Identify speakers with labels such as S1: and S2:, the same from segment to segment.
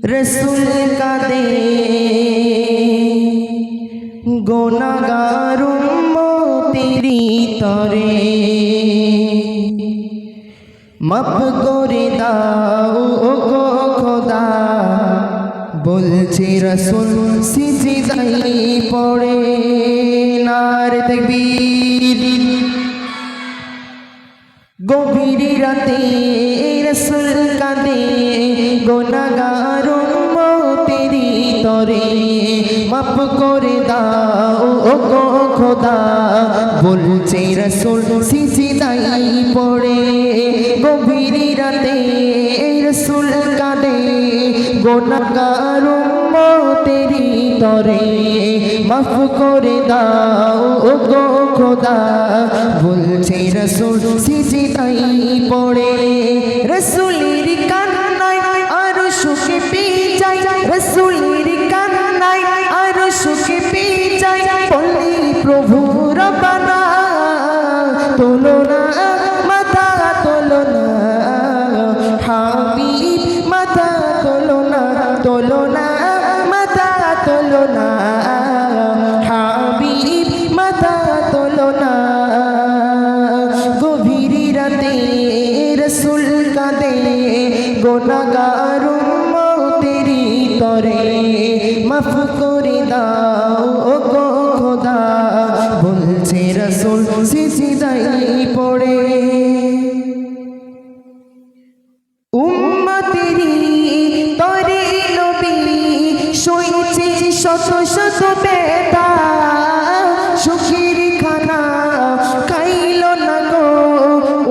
S1: रसूल का दे गुनाहगार तेरी तरे माफ करे दाओ गो खुदा बोलছে रसूल সিজদায় পড়ে নারে তাকবীর গভীর রাতে রসুল কাঁদে গুনাহগার উম্মতেরি তরে মাফ করে দাও ও গো খোদা বলছে রসুল সিজদায় পড়ে গভীর রাতে রসুল কাঁদে গুনাহগার উম্মতেরি তরে মাফ করে দাও ও গো খোদা বলছে রসুল সিজদায় পড়ে রসুলের কান্নায় আর সুখে পেয়ে যায় রসুলের কান্নায় আর সুখে পেয়ে যায় বলি প্রভু রব্বানা তোলো না মাথা তোলো না হাবিব মাথা তোলো না মাথা তোলো না হাবিব মাথা তোলো না গভীর রাতে রসুল কাঁদে গুনাহগার উম্মতেরি তরে মাফ করে দাও ও গো খোদা বলছে রসুল সিজদায় পড়ে উম্মতেরি তরে নবী সইছে শত শত বেদা সুখের খানা খাইল না গো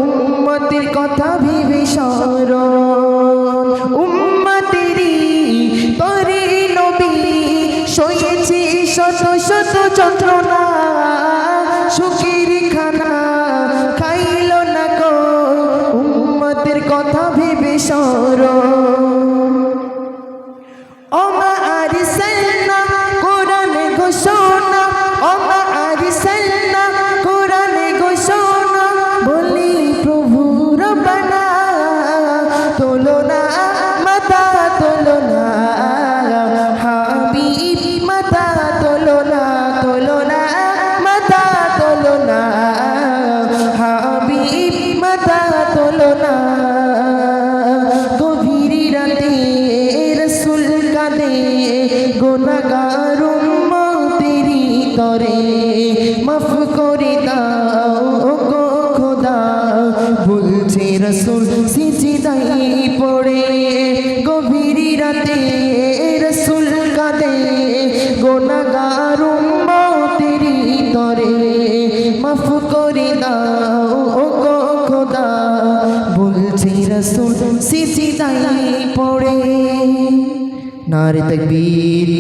S1: উম্মতের কথা ভেবে স্মরণ উম্মতেরি তরে নবী সইছে শত শত যন্ত্রণা সুখের খানা খাইল না গো উম্মতের কথা ভেবে স্মরণ ওমা আরসালনা কোরআনে ঘোষণা ওমা আরসালনা কোরআনে ঘোষণা বলি প্রভু রব্বানা তোলো না মাথা তোলো না হাবিব মাথা তোলো না মাথা তোলো না হাবিব মাথা তোলো না গভীর রাতে রসুল কাঁদে গুনাহগার উম্মতেরি তরে মাফ করে দাও ও গো খোদা বলছে রসুল সিজদায় পড়ে গভীর রাতে রসুল কাঁদে গুনাহগার উম্মতেরি তরে মাফ করে দাও ও গো খোদা বলছে রসুল সিজদায় পড়ে নারে তাকবীর।